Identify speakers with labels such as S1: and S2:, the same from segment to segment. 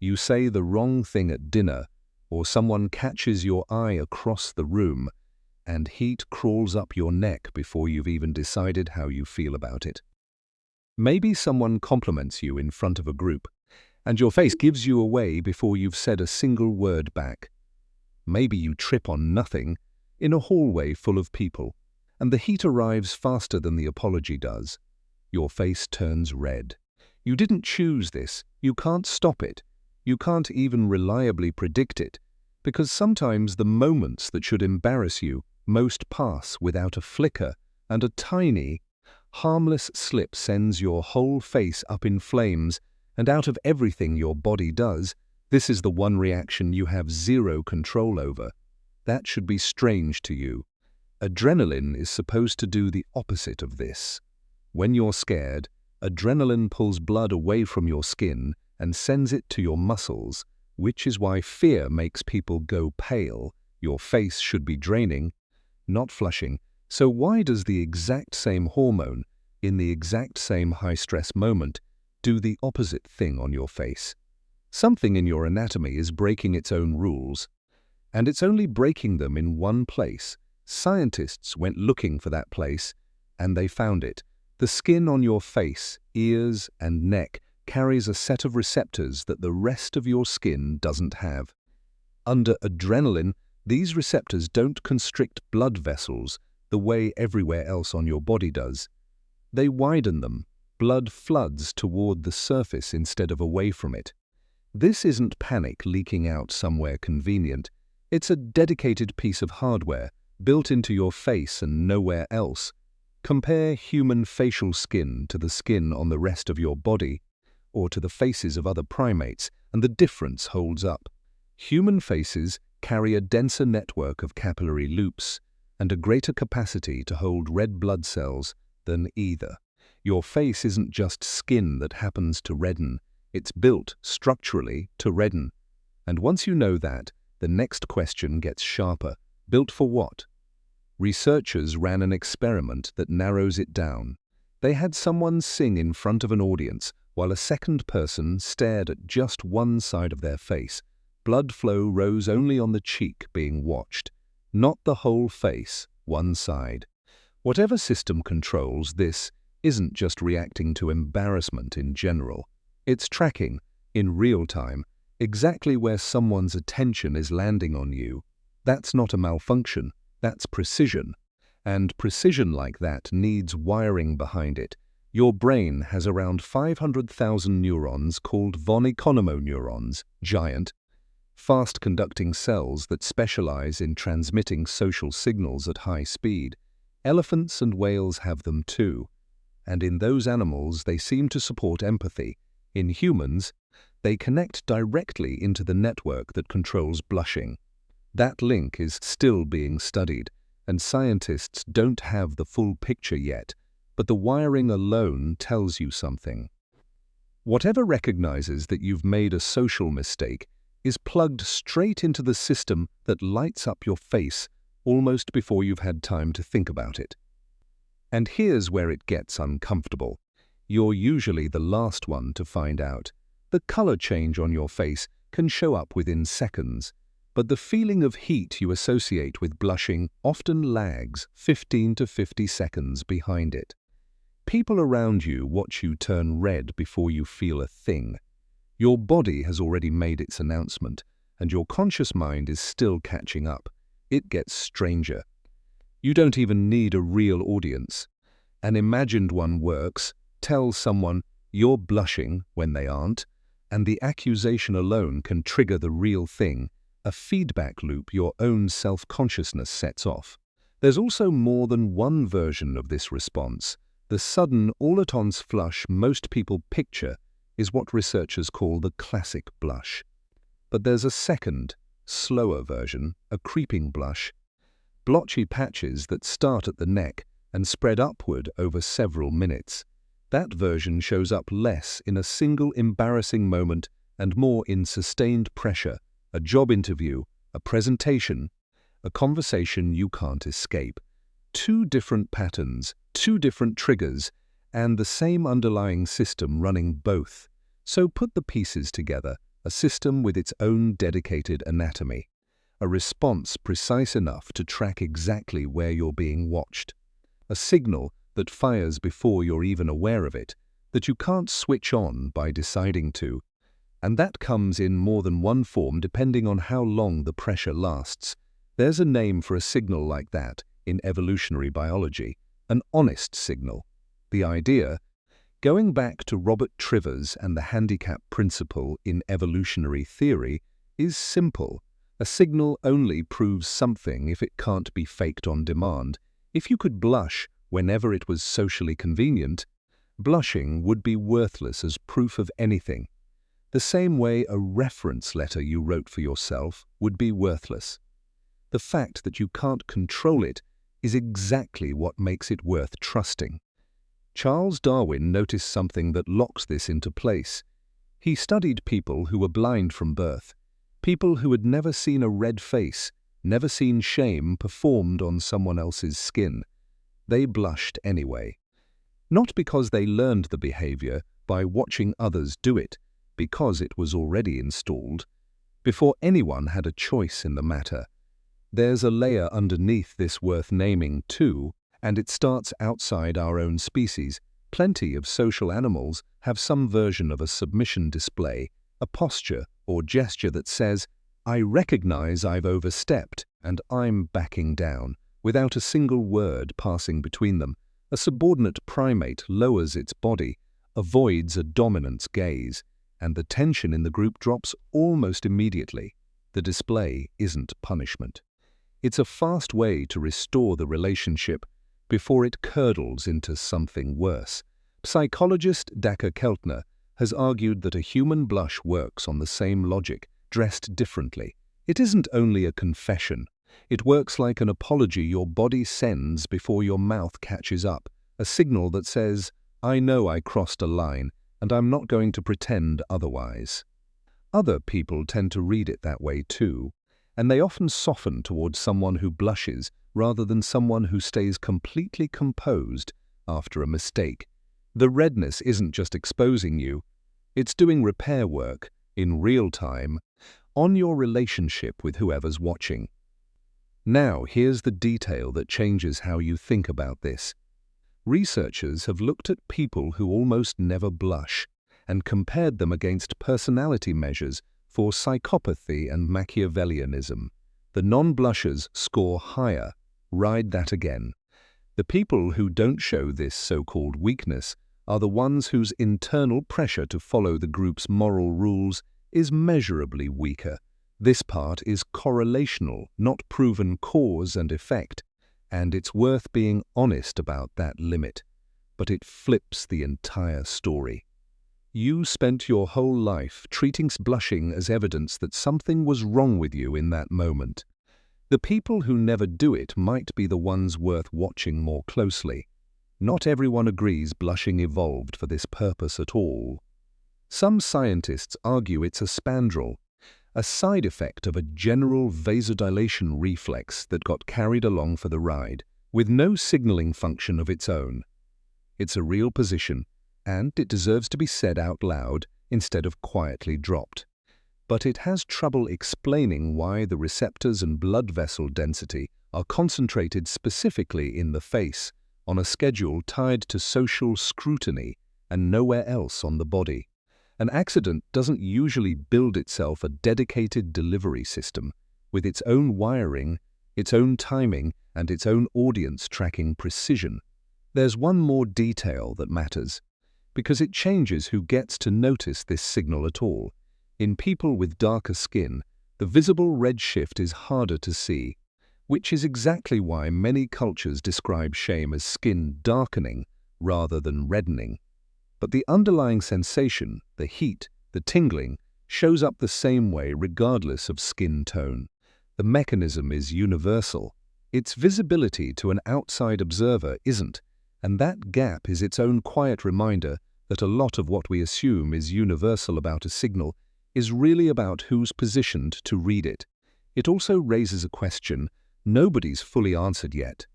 S1: You say the wrong thing at dinner, or someone catches your eye across the room, and heat crawls up your neck before you've even decided how you feel about it. Maybe someone compliments you in front of a group, and your face gives you away before you've said a single word back. Maybe you trip on nothing in a hallway full of people, and the heat arrives faster than the apology does. Your face turns red. You didn't choose this. You can't stop it. You can't even reliably predict it, because sometimes the moments that should embarrass you most pass without a flicker, and a tiny, harmless slip sends your whole face up in flames, and out of everything your body does, this is the one reaction you have zero control over. That should be strange to you. Adrenaline is supposed to do the opposite of this. When you're scared, adrenaline pulls blood away from your skin and sends it to your muscles, which is why fear makes people go pale. Your face should be draining, not flushing. So why does the exact same hormone, in the exact same high-stress moment, do the opposite thing on your face? Something in your anatomy is breaking its own rules, and it's only breaking them in one place. Scientists went looking for that place, and they found it. The skin on your face, ears, and neck carries a set of receptors that the rest of your skin doesn't have. Under adrenaline, these receptors don't constrict blood vessels the way everywhere else on your body does. They widen them. Blood floods toward the surface instead of away from it. This isn't panic leaking out somewhere convenient. It's a dedicated piece of hardware built into your face and nowhere else. Compare human facial skin to the skin on the rest of your body, or to the faces of other primates, and the difference holds up. Human faces carry a denser network of capillary loops and a greater capacity to hold red blood cells than either. Your face isn't just skin that happens to redden, it's built structurally to redden. And once you know that, the next question gets sharper. Built for what? Researchers ran an experiment that narrows it down. They had someone sing in front of an audience while a second person stared at just one side of their face. Blood flow rose only on the cheek being watched, not the whole face, one side. Whatever system controls this isn't just reacting to embarrassment in general. It's tracking, in real time, exactly where someone's attention is landing on you. That's not a malfunction, that's precision. And precision like that needs wiring behind it. Your brain has around 500,000 neurons called von Economo neurons, giant, fast-conducting cells that specialize in transmitting social signals at high speed. Elephants and whales have them too. And in those animals, they seem to support empathy. In humans, they connect directly into the network that controls blushing. That link is still being studied, and scientists don't have the full picture yet, but the wiring alone tells you something. Whatever recognizes that you've made a social mistake is plugged straight into the system that lights up your face almost before you've had time to think about it. And here's where it gets uncomfortable. You're usually the last one to find out. The color change on your face can show up within seconds, but the feeling of heat you associate with blushing often lags 15 to 50 seconds behind it. People around you watch you turn red before you feel a thing. Your body has already made its announcement, and your conscious mind is still catching up. It gets stranger. You don't even need a real audience. An imagined one works. Tell someone you're blushing when they aren't, and the accusation alone can trigger the real thing, a feedback loop your own self-consciousness sets off. There's also more than one version of this response. The sudden, all-at-once flush most people picture is what researchers call the classic blush. But there's a second, slower version, a creeping blush. Blotchy patches that start at the neck and spread upward over several minutes. That version shows up less in a single embarrassing moment and more in sustained pressure, a job interview, a presentation, a conversation you can't escape. Two different patterns, two different triggers, and the same underlying system running both. So put the pieces together. a system with its own dedicated anatomy, a response precise enough to track exactly where you're being watched, a signal that fires before you're even aware of it, that you can't switch on by deciding to. And that comes in more than one form depending on how long the pressure lasts. There's a name for a signal like that in evolutionary biology, an honest signal. The idea, going back to Robert Trivers and the handicap principle in evolutionary theory, is simple. A signal only proves something if it can't be faked on demand. If you could blush whenever it was socially convenient, blushing would be worthless as proof of anything. The same way a reference letter you wrote for yourself would be worthless. The fact that you can't control it is exactly what makes it worth trusting. Charles Darwin noticed something that locks this into place. He studied people who were blind from birth, people who had never seen a red face, never seen shame performed on someone else's skin. They blushed anyway. Not because they learned the behavior by watching others do it, because it was already installed, before anyone had a choice in the matter. There's a layer underneath this worth naming too, and it starts outside our own species. Plenty of social animals have some version of a submission display, a posture or gesture that says, "I recognize I've overstepped and I'm backing down," without a single word passing between them. A subordinate primate lowers its body, avoids a dominant's gaze, and the tension in the group drops almost immediately. The display isn't punishment. It's a fast way to restore the relationship before it curdles into something worse. Psychologist Dacher Keltner has argued that a human blush works on the same logic, dressed differently. It isn't only a confession. It works like an apology your body sends before your mouth catches up, a signal that says, "I know I crossed a line, and I'm not going to pretend otherwise." Other people tend to read it that way too, and they often soften towards someone who blushes rather than someone who stays completely composed after a mistake. The redness isn't just exposing you, it's doing repair work in real time on your relationship with whoever's watching. Now, here's the detail that changes how you think about this. Researchers have looked at people who almost never blush and compared them against personality measures for psychopathy and Machiavellianism. The non-blushers score higher. Ride that again. The people who don't show this so-called weakness are the ones whose internal pressure to follow the group's moral rules is measurably weaker. This part is correlational, not proven cause and effect, and it's worth being honest about that limit. But it flips the entire story. You spent your whole life treating blushing as evidence that something was wrong with you in that moment. The people who never do it might be the ones worth watching more closely. Not everyone agrees blushing evolved for this purpose at all. Some scientists argue it's a spandrel, a side effect of a general vasodilation reflex that got carried along for the ride, with no signaling function of its own. It's a real position, and it deserves to be said out loud instead of quietly dropped. But it has trouble explaining why the receptors and blood vessel density are concentrated specifically in the face, on a schedule tied to social scrutiny and nowhere else on the body. An accident doesn't usually build itself a dedicated delivery system, with its own wiring, its own timing, and its own audience tracking precision. There's one more detail that matters, because it changes who gets to notice this signal at all. In people with darker skin, the visible red shift is harder to see, which is exactly why many cultures describe shame as skin darkening rather than reddening. But the underlying sensation, the heat, the tingling, shows up the same way regardless of skin tone. The mechanism is universal. Its visibility to an outside observer isn't, and that gap is its own quiet reminder that a lot of what we assume is universal about a signal is really about who's positioned to read it. It also raises a question nobody's fully answered yet.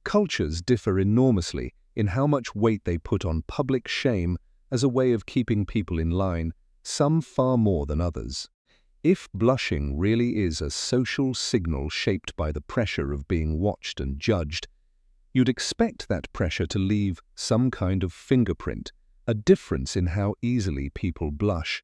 S1: Cultures differ enormously in how much weight they put on public shame as a way of keeping people in line. some far more than others. If blushing really is a social signal shaped by the pressure of being watched and judged, you'd expect that pressure to leave some kind of fingerprint, a difference in how easily people blush,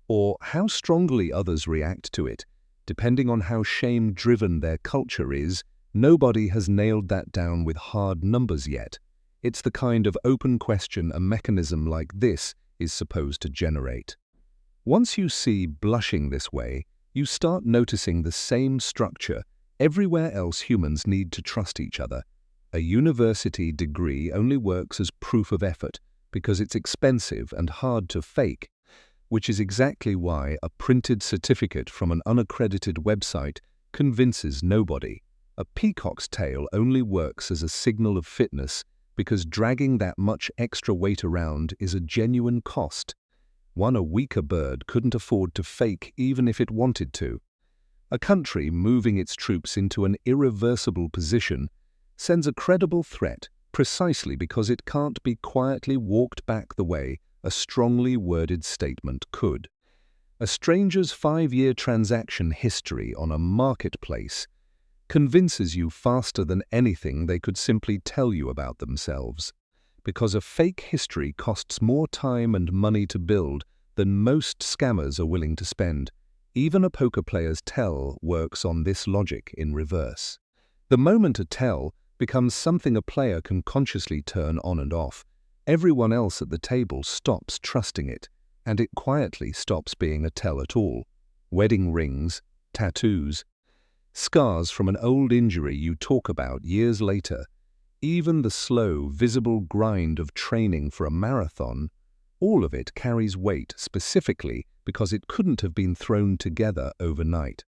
S1: or how strongly others react to it. Depending on how shame-driven their culture is, nobody has nailed that down with hard numbers yet. It's the kind of open question a mechanism like this is supposed to generate. Once you see blushing this way, you start noticing the same structure everywhere else. Humans need to trust each other. A university degree only works as proof of effort because it's expensive and hard to fake, which is exactly why a printed certificate from an unaccredited website convinces nobody. A peacock's tail only works as a signal of fitness because dragging that much extra weight around is a genuine cost, one a weaker bird couldn't afford to fake even if it wanted to. A country moving its troops into an irreversible position sends a credible threat precisely because it can't be quietly walked back the way a strongly worded statement could. A stranger's 5-year transaction history on a marketplace convinces you faster than anything they could simply tell you about themselves, because a fake history costs more time and money to build than most scammers are willing to spend. Even a poker player's tell works on this logic in reverse. The moment a tell becomes something a player can consciously turn on and off, everyone else at the table stops trusting it, and it quietly stops being a tell at all. Wedding rings, tattoos, scars from an old injury you talk about years later, even the slow, visible grind of training for a marathon, all of it carries weight specifically because it couldn't have been thrown together overnight.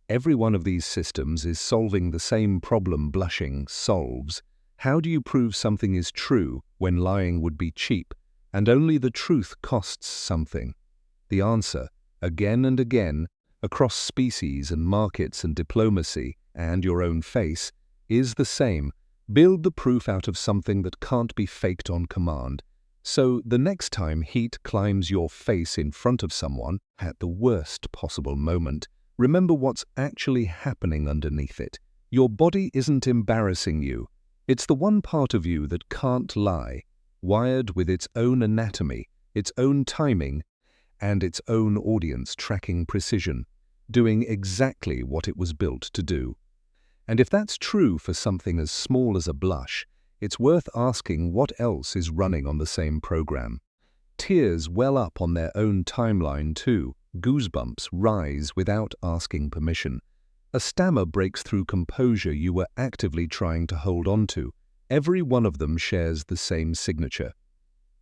S1: Every one of these systems is solving the same problem blushing solves. How do you prove something is true when lying would be cheap, and only the truth costs something? The answer, again and again, across species and markets and diplomacy and your own face, is the same. Build the proof out of something that can't be faked on command. So the next time heat climbs your face in front of someone, at the worst possible moment, remember what's actually happening underneath it. Your body isn't embarrassing you. It's the one part of you that can't lie, wired with its own anatomy, its own timing, and its own audience tracking precision, doing exactly what it was built to do. And if that's true for something as small as a blush, it's worth asking what else is running on the same program. Tears well up on their own timeline too. Goosebumps rise without asking permission. A stammer breaks through composure you were actively trying to hold on to. Every one of them shares the same signature.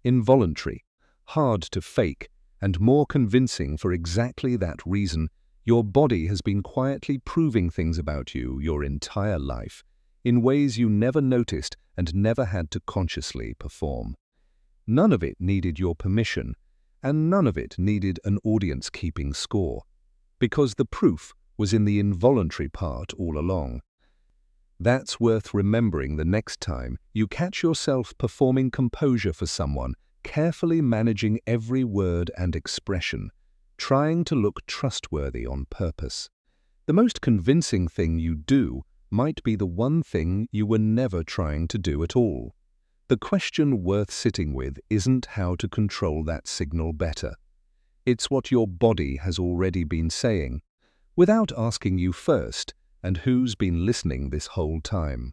S1: Involuntary, hard to fake, and more convincing for exactly that reason. Your body has been quietly proving things about you your entire life, in ways you never noticed and never had to consciously perform. None of it needed your permission, and none of it needed an audience keeping score, because the proof was in the involuntary part all along. That's worth remembering the next time you catch yourself performing composure for someone, carefully managing every word and expression, trying to look trustworthy on purpose. The most convincing thing you do might be the one thing you were never trying to do at all. The question worth sitting with isn't how to control that signal better. It's what your body has already been saying, without asking you first, and who's been listening this whole time.